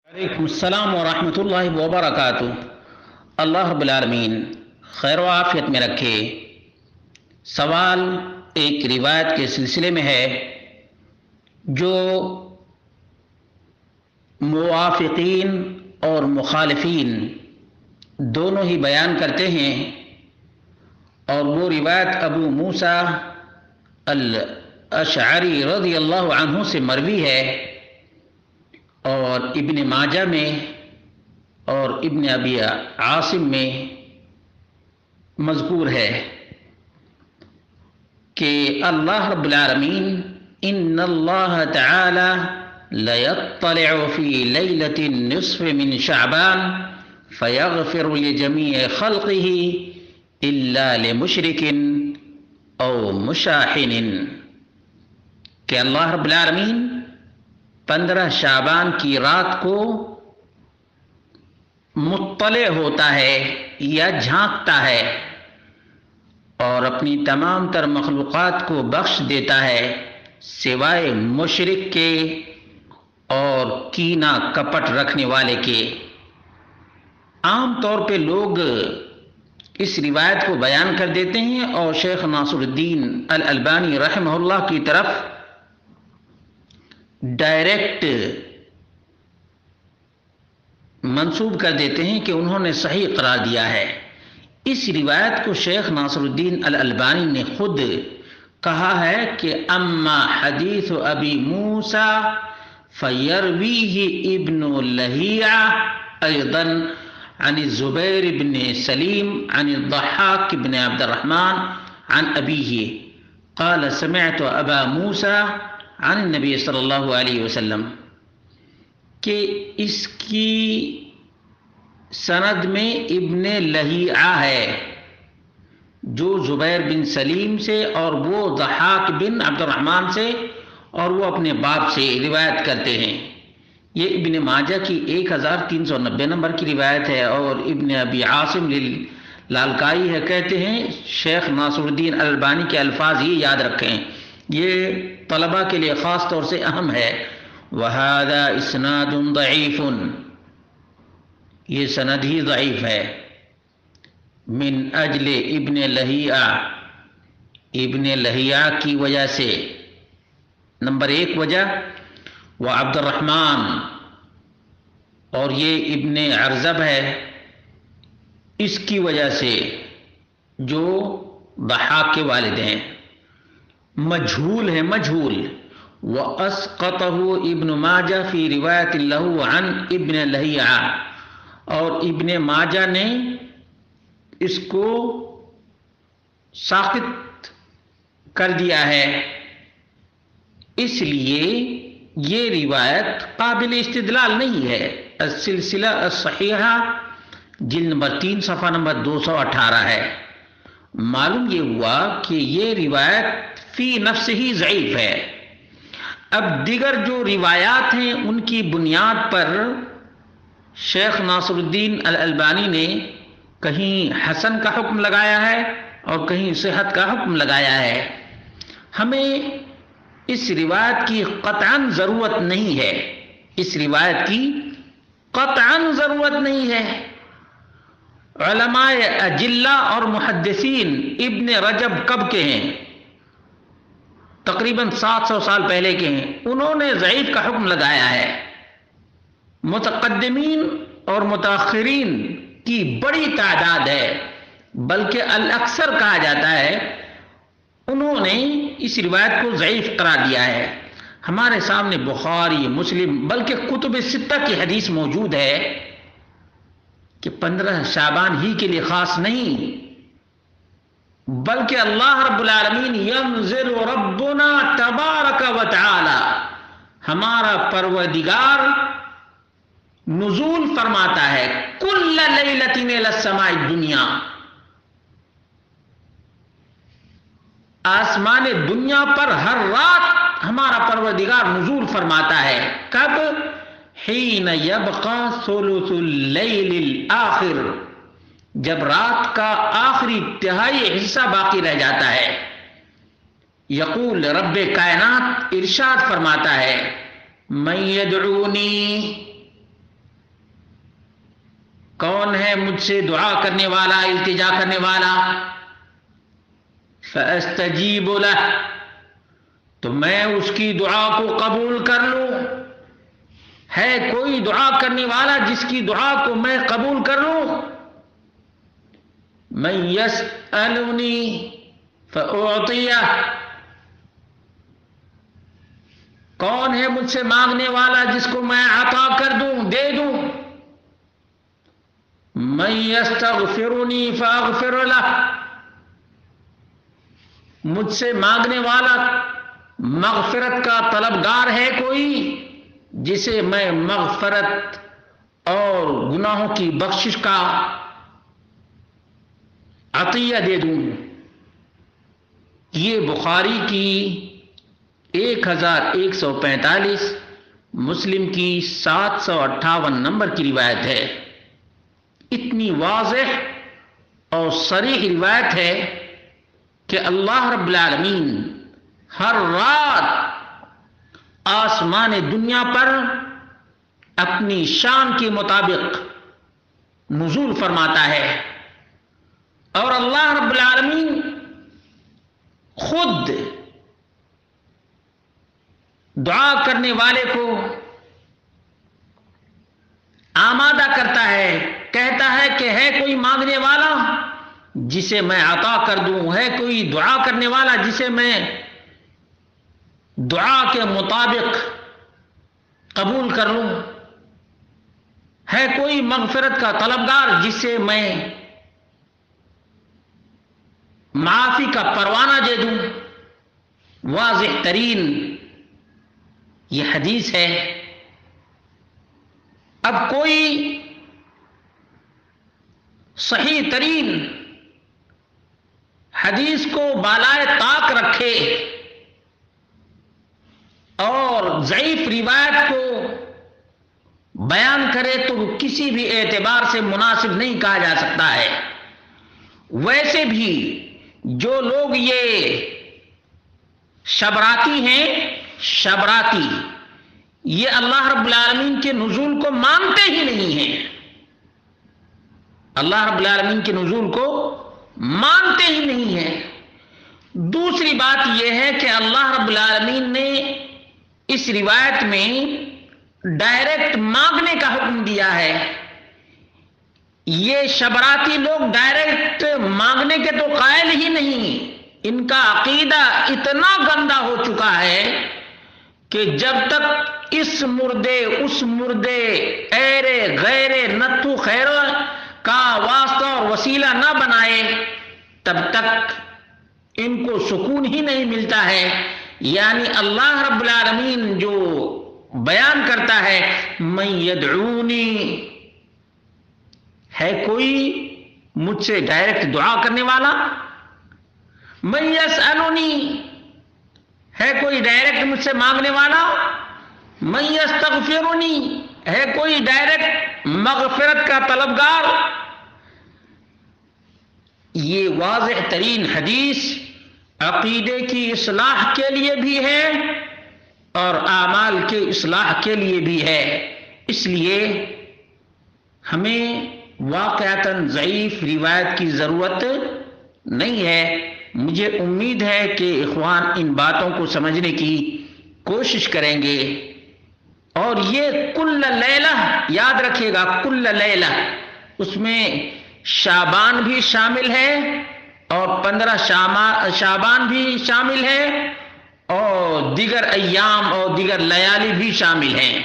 وعلیکم السلام ورحمۃ اللہ وبرکاتہ۔ اللہ رب العالمین خیر و عافیت میں رکھے۔ سوال ایک روایت کے سلسلے میں ہے جو موافقین اور مخالفین دونوں ہی بیان کرتے ہیں، اور وہ روایت ابو موسیٰ الاشعری رضی اللہ عنہ سے مروی ہے، اور ابن ماجہ میں اور ابن ابی عاصم میں مذکور ہے کہ اللہ رب العالمین ان اللہ تعالی لیطلع فی لیلۃ النصف من شعبان فیغفر لجمیع خلقہ الا لمشرک او مشاحن، کہ اللہ رب العالمین 15 شعبان کی رات کو مطلع ہوتا ہے یا جھانکتا ہے اور اپنی تمام تر مخلوقات کو بخش دیتا ہے سوائے مشرک کے اور کینہ کپٹ رکھنے والے کے۔ عام طور پہ لوگ اس روایت کو بیان کر دیتے ہیں اور شیخ ناصر الدین الالبانی رحمہ اللہ کی طرف ڈائریکٹ منسوب کر دیتے ہیں کہ انہوں نے صحیح قرار دیا ہے۔ اس روایت کو شیخ ناصر الدین الالبانی نے خود کہا ہے کہ اما حدیث ابی موسیٰ فیرویہ ابن لہیعہ ایضا عن الزبیر بن سلیم عن الضحاک بن عبد الرحمن عن ابیہ قال سمعت ابا موسیٰ عن النبی صلی اللہ علیہ وسلم، کہ اس کی سند میں ابن لہیعہ ہے جو زبیر بن سلیم سے، اور وہ ضحاک بن عبد الرحمن سے، اور وہ اپنے باپ سے روایت کرتے ہیں۔ یہ ابن ماجہ کی 1390 نمبر کی روایت ہے، اور ابن ابی عاصم لالکائی ہے، کہتے ہیں شیخ ناصر الدین الالبانی کے الفاظ یہ یاد رکھیں، یہ طلبہ کے لیے خاص طور سے اہم ہے۔ وَهَذَا إِسْنَادٌ ضَعِيفٌ، یہ سند ہی ضعیف ہے۔ من اجل ابن لہیعہ، ابن لہیعہ کی وجہ سے، نمبر 1 وجہ وعبد الرحمن، اور یہ ابن ارزب ہے، اس کی وجہ سے جو ضحاک کے والد ہیں، مجھول ہے، مجھول۔ وَأَسْقَطَهُ ابن ماجہ فی روایت لہ عن ابن لہیعہ، اور ابن ماجہ نے اس کو ساقط کر دیا ہے، اس لیے یہ روایت قابل استدلال نہیں ہے۔ السلسلہ الصحیحہ جلد نمبر 3 صفحہ نمبر 218 ہے۔ معلوم یہ ہوا کہ یہ روایت فی نفس ہی ضعیف ہے۔ اب دیگر جو روایات ہیں ان کی بنیاد پر شیخ ناصر الدین الالبانی نے کہیں حسن کا حکم لگایا ہے اور کہیں صحت کا حکم لگایا ہے۔ ہمیں اس روایت کی قطعاً ضرورت نہیں ہے، اس روایت کی قطعاً ضرورت نہیں ہے۔ علماء اجلہ اور محدثین ابن رجب کب کے ہیں؟ تقریباً 700 سال پہلے کے ہیں، انہوں نے ضعیف کا حکم لگایا ہے۔ متقدمین اور متاخرین کی بڑی تعداد ہے، بلکہ الاکثر کہا جاتا ہے، انہوں نے اس روایت کو ضعیف قرار دیا ہے۔ ہمارے سامنے بخاری، مسلم، بلکہ کتب ستہ کی حدیث موجود ہے کہ 15 شعبان ہی کے لیے خاص نہیں، بلکہ اللہ رب العالمین ینزل ربنا تبارک و تعالی، ہمارا پروردگار نزول فرماتا ہے کل لیلۃ الی السماء الدنیا، آسمان دنیا پر ہر رات ہمارا پروردگار نزول فرماتا ہے۔ کب؟ حین یبقى ثلث اللیل الآخر، جب رات کا آخری تہائی حصہ باقی رہ جاتا ہے۔ یقول رب کائنات ارشاد فرماتا ہے من یدعونی، کون ہے مجھ سے دعا کرنے والا، التجا کرنے والا؟ فاستجیب لہ، تو میں اس کی دعا کو قبول کر لوں۔ ہے کوئی دعا کرنے والا جس کی دعا کو میں قبول کر لوں؟ من یسألنی فأعطیہ، کون ہے مجھ سے مانگنے والا جس کو میں عطا کر دوں، دے دوں؟ من یستغفرنی فاغفر لہ، مجھ سے مانگنے والا مغفرت کا طلبگار ہے کوئی جسے میں مغفرت اور گناہوں کی بخشش کا عطیہ دے دوں۔ یہ بخاری کی 1145، مسلم کی 758 نمبر کی روایت ہے۔ اتنی واضح اور صریح روایت ہے کہ اللہ رب العالمین ہر رات آسمان دنیا پر اپنی شان کے مطابق نزول فرماتا ہے، اور اللہ رب العالمین خود دعا کرنے والے کو آمادہ کرتا ہے، کہتا ہے کہ ہے کوئی مانگنے والا جسے میں عطا کر دوں، ہے کوئی دعا کرنے والا جسے میں دعا کے مطابق قبول کر لوں، ہے کوئی مغفرت کا طلبگار جسے میں معافی کا پروانہ دے دوں۔ واضح ترین یہ حدیث ہے۔ اب کوئی صحیح ترین حدیث کو بالائے طاق رکھے اور ضعیف روایت کو بیان کرے تو وہ کسی بھی اعتبار سے مناسب نہیں کہا جا سکتا ہے۔ ویسے بھی جو لوگ یہ شبراتی ہیں، شبراتی، یہ اللہ رب العالمین کے نزول کو مانتے ہی نہیں ہیں، اللہ رب العالمین کے نزول کو مانتے ہی نہیں ہیں۔ دوسری بات یہ ہے کہ اللہ رب العالمین نے اس روایت میں ڈائریکٹ مانگنے کا حکم دیا ہے۔ یہ شبراتی لوگ ڈائریکٹ مانگنے کے تو قائل ہی نہیں، ان کا عقیدہ اتنا گندا ہو چکا ہے کہ جب تک اس مردے اس مردے، ایرے غیرے نتھو خیر کا واسطہ اور وسیلہ نہ بنائے تب تک ان کو سکون ہی نہیں ملتا ہے۔ یعنی اللہ رب العالمین جو بیان کرتا ہے من یدعونی، ہے کوئی مجھ سے ڈائریکٹ دعا کرنے والا؟ من یسألنی، ہے کوئی ڈائریکٹ مجھ سے مانگنے والا؟ من یستغفرنی، ہے کوئی ڈائریکٹ مغفرت کا طلبگار؟ یہ واضح ترین حدیث عقیدے کی اصلاح کے لیے بھی ہے اور اعمال کے اصلاح کے لیے بھی ہے۔ اس لیے ہمیں واقعتاً ضعیف روایت کی ضرورت نہیں ہے۔ مجھے امید ہے کہ اخوان ان باتوں کو سمجھنے کی کوشش کریں گے، اور یہ کل لیلہ یاد رکھیے گا، کل لیلہ، اس میں شعبان بھی شامل ہے اور 15 شعبان بھی شامل ہے اور دیگر ایام اور دیگر لیالی بھی شامل ہیں۔